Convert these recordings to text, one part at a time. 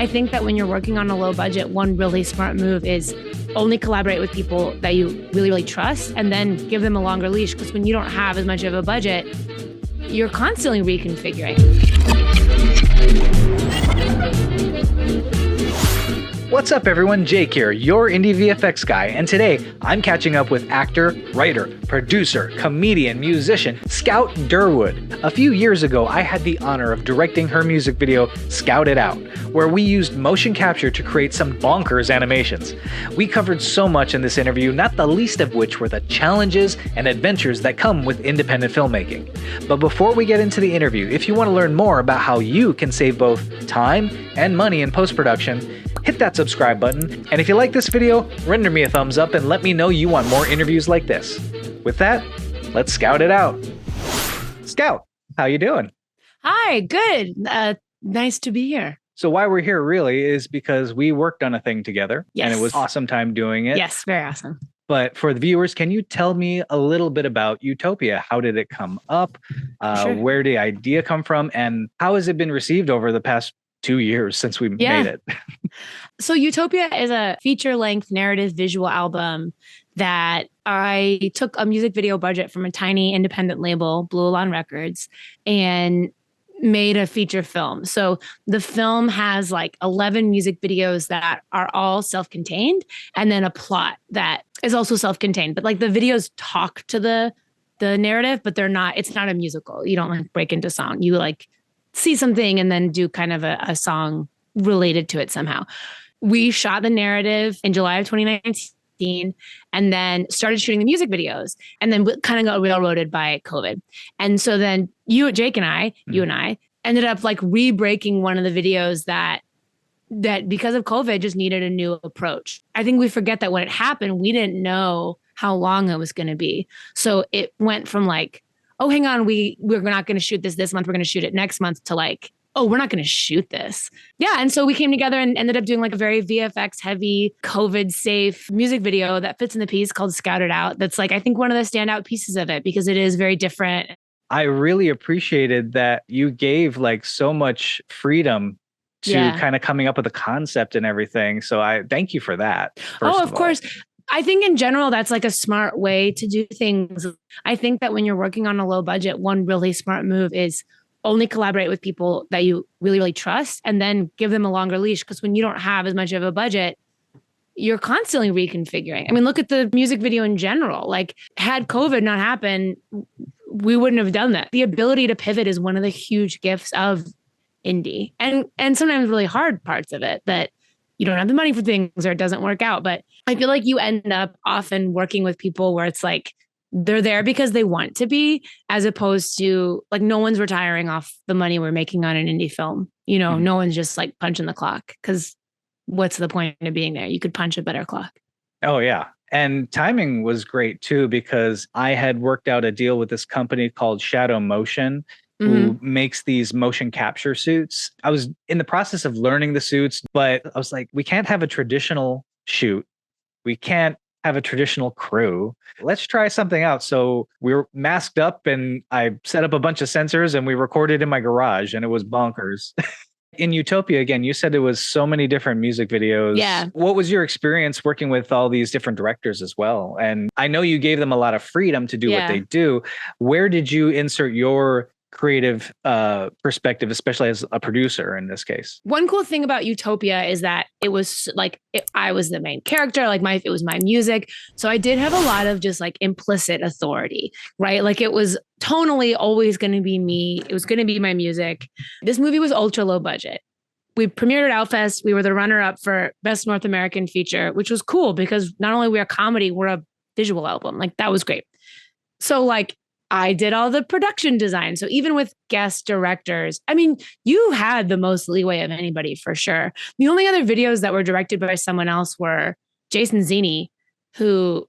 I think that when you're working on a low budget, one really smart move is only collaborate with people that you really, really trust and then give them a longer leash. Because when you don't have as much of a budget, you're constantly reconfiguring. What's up, everyone? Jake here, your indie VFX guy, and today I'm catching up with actor, writer, producer, comedian, musician, Scout Durwood. A few years ago, I had the honor of directing her music video, Scout It Out, where we used motion capture to create some bonkers animations. We covered so much in this interview, not the least of which were the challenges and adventures that come with independent filmmaking. But before we get into the interview, if you want to learn more about how you can save both time and money in post-production, hit that subscribe button, and if you like this video, render me a thumbs up and let me know you want more interviews like this. With that, let's scout it out. Scout, how you doing? Hi, good. Nice to be here. So why we're here really is because we worked on a thing together, Yes. and it was awesome time doing it. Yes, very awesome. But for the viewers, can you tell me a little bit about Utopia? How did it come up? Sure. Where did the idea come from? And how has it been received over the past 2 years since we made it? So Utopia is a feature-length narrative visual album that I took a music video budget from a tiny independent label, Blue Alon Records, and made a feature film. So the film has like 11 music videos that are all self-contained, and then a plot that is also self-contained. But like the videos talk to the narrative, but it's not a musical. You don't like break into song. You like see something and then do kind of a song related to it somehow. We shot the narrative in July of 2019 and then started shooting the music videos, and then kind of got railroaded by COVID. And so then Jake and I, you and I ended up like re-breaking one of the videos that because of COVID just needed a new approach. I think we forget that when it happened, we didn't know how long it was going to be. So it went from like, oh, hang on, we're not going to shoot this month. We're going to shoot it next month, to like, oh, we're not going to shoot this. Yeah. And so we came together and ended up doing like a very VFX heavy, COVID safe music video that fits in the piece called Scout It Out. That's like, I think one of the standout pieces of it because it is very different. I really appreciated that you gave like so much freedom to kind of coming up with a concept and everything. So I thank you for that. Of course. I think in general, that's like a smart way to do things. I think that when you're working on a low budget, one really smart move is only collaborate with people that you really, really trust and then give them a longer leash. Because when you don't have as much of a budget, you're constantly reconfiguring. I mean, look at the music video in general. Like, had COVID not happened, we wouldn't have done that. The ability to pivot is one of the huge gifts of indie and sometimes really hard parts of it that you don't have the money for things or it doesn't work out. But I feel like you end up often working with people where it's like they're there because they want to be, as opposed to like no one's retiring off the money we're making on an indie film. You know, no one's just like punching the clock, because what's the point of being there? You could punch a better clock. Oh, yeah. And timing was great, too, because I had worked out a deal with this company called Shadow Motion, who makes these motion capture suits. I was in the process of learning the suits, but I was like, we can't have a traditional shoot. We can't have a traditional crew. Let's try something out. So we were masked up and I set up a bunch of sensors and we recorded in my garage, and it was bonkers. In Utopia, again, you said there was so many different music videos. Yeah. What was your experience working with all these different directors as well? And I know you gave them a lot of freedom to do what they do. Where did you insert your creative perspective, especially as a producer in this case? One cool thing about Utopia is that it was like I was the main character, like it was my music. So I did have a lot of just like implicit authority, right? Like it was tonally always going to be me. It was going to be my music. This movie was ultra low budget. We premiered at Outfest. We were the runner-up for Best North American Feature, which was cool because not only we're a comedy, we're a visual album. Like that was great. So like I did all the production design. So even with guest directors, I mean, you had the most leeway of anybody for sure. The only other videos that were directed by someone else were Jason Zini, who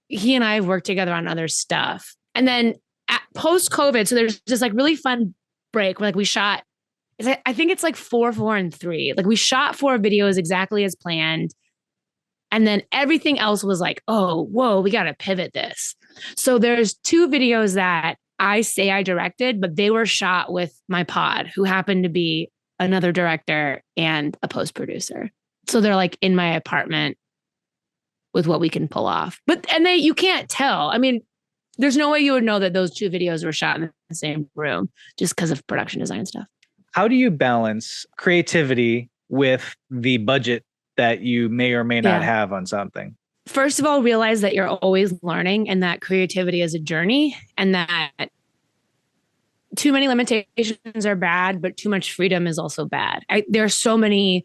he and I have worked together on other stuff. And then post-COVID, so there's just like really fun break where like we shot, I think it's like 4, 4, and 3. Like we shot 4 videos exactly as planned. And then everything else was like, oh, whoa, we got to pivot this. So there's 2 videos that I say I directed, but they were shot with my pod, who happened to be another director, and a post producer. So they're like in my apartment with what we can pull off. You can't tell. I mean, there's no way you would know that those 2 videos were shot in the same room just because of production design stuff. How do you balance creativity with the budget that you may or may not have on something? First of all, realize that you're always learning and that creativity is a journey, and that too many limitations are bad, but too much freedom is also bad. There are so many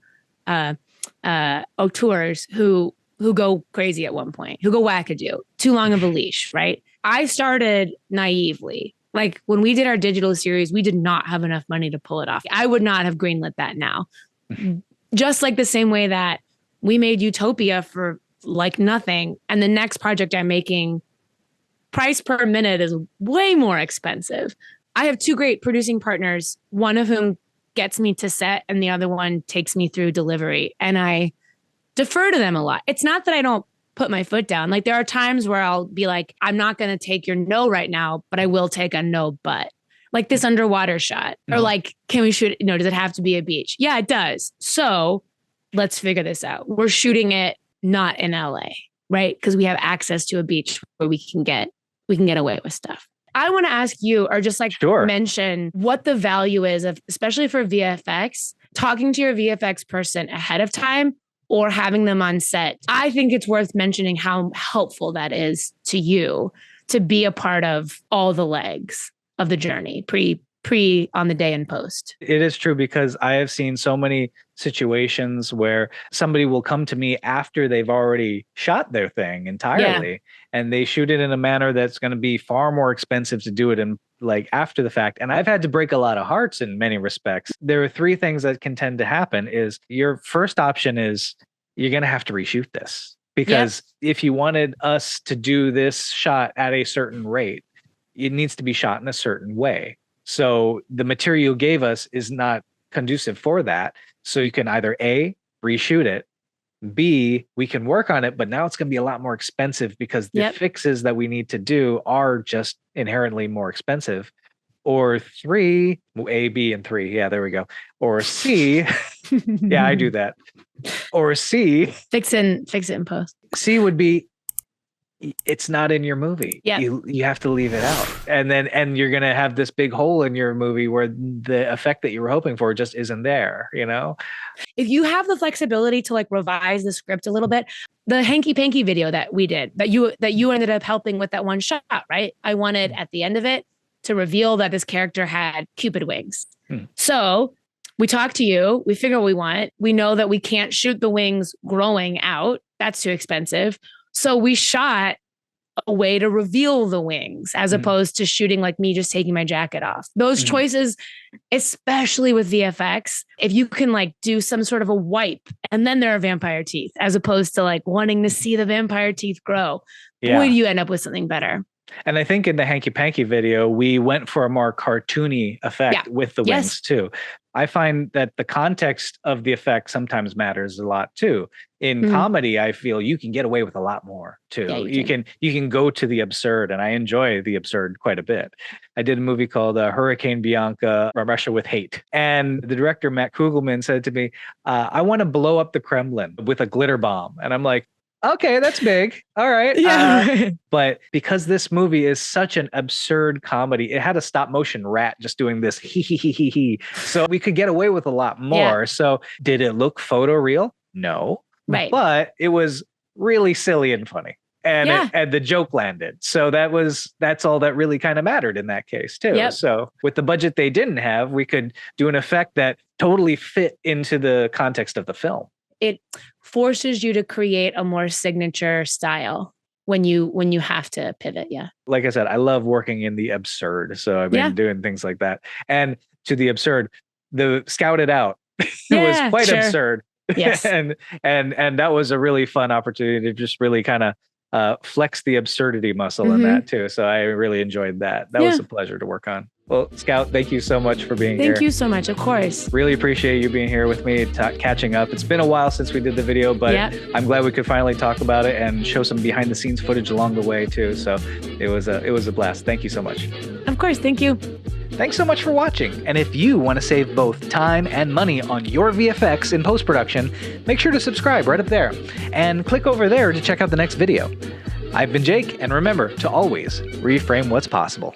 auteurs who go crazy at one point, who go wackadoo, too long of a leash, right? I started naively. Like when we did our digital series, we did not have enough money to pull it off. I would not have greenlit that now. Just like the same way that we made Utopia for like nothing. And the next project I'm making, price per minute is way more expensive. I have 2 great producing partners, one of whom gets me to set and the other one takes me through delivery. And I defer to them a lot. It's not that I don't put my foot down. Like there are times where I'll be like, I'm not going to take your no right now, but I will take a no, but like this underwater shot or like, can we shoot, does it have to be a beach? Yeah, it does. So let's figure this out. We're shooting it not in LA, right? Because we have access to a beach where we can get away with stuff. I want to ask you, or just like mention what the value is of, especially for VFX, talking to your VFX person ahead of time or having them on set. I think it's worth mentioning how helpful that is to you to be a part of all the legs of the journey, pre on the day and post. It is true, because I have seen so many situations where somebody will come to me after they've already shot their thing entirely, and they shoot it in a manner that's going to be far more expensive to do it in like after the fact. And I've had to break a lot of hearts in many respects. There are 3 things that can tend to happen. Is your first option is you're going to have to reshoot this, because if you wanted us to do this shot at a certain rate, it needs to be shot in a certain way. So the material you gave us is not conducive for that. So you can either A, reshoot it, B, we can work on it, but now it's going to be a lot more expensive because the fixes that we need to do are just inherently more expensive. Or 3, A, B, and 3. Yeah, there we go. Or C, yeah, I do that. Or C, fix it in post. C would be, it's not in your movie. Yeah. You have to leave it out. And you're going to have this big hole in your movie where the effect that you were hoping for just isn't there, If you have the flexibility to like revise the script a little bit, the hanky panky video that we did, that you ended up helping with that one shot, right? I wanted at the end of it to reveal that this character had Cupid wings. So we talk to you, we figure what we want. We know that we can't shoot the wings growing out. That's too expensive. So we shot a way to reveal the wings as opposed to shooting like me just taking my jacket off. Those choices, especially with VFX, if you can like do some sort of a wipe and then there are vampire teeth, as opposed to like wanting to see the vampire teeth grow, boy, do you end up with something better. And I think in the hanky panky video, we went for a more cartoony effect with the wings too. I find that the context of the effect sometimes matters a lot too. In comedy, I feel you can get away with a lot more too. Yeah, you can go to the absurd, and I enjoy the absurd quite a bit. I did a movie called Hurricane Bianca, Russia with Hate. And the director, Matt Kugelman, said to me, I want to blow up the Kremlin with a glitter bomb. And I'm like, okay, that's big. All right. Yeah. But because this movie is such an absurd comedy, it had a stop motion rat just doing this he. So we could get away with a lot more. Yeah. So did it look photoreal? No. Right. But it was really silly and funny. And and the joke landed. So that's all that really kind of mattered in that case too. Yep. So with the budget they didn't have, we could do an effect that totally fit into the context of the film. It forces you to create a more signature style when you have to pivot. Yeah. Like I said, I love working in the absurd. So I've been doing things like that. And to the absurd, the Scouted Out was quite absurd. Yes. and that was a really fun opportunity to just really kind of flex the absurdity muscle in that too. So I really enjoyed that. That was a pleasure to work on. Well, Scout, thank you so much for being here. Thank you so much. Of course. Really appreciate you being here with me, catching up. It's been a while since we did the video, but I'm glad we could finally talk about it and show some behind the scenes footage along the way too. So it was a blast. Thank you so much. Of course. Thank you. Thanks so much for watching, and if you want to save both time and money on your VFX in post-production, make sure to subscribe right up there, and click over there to check out the next video. I've been Jake, and remember to always reframe what's possible.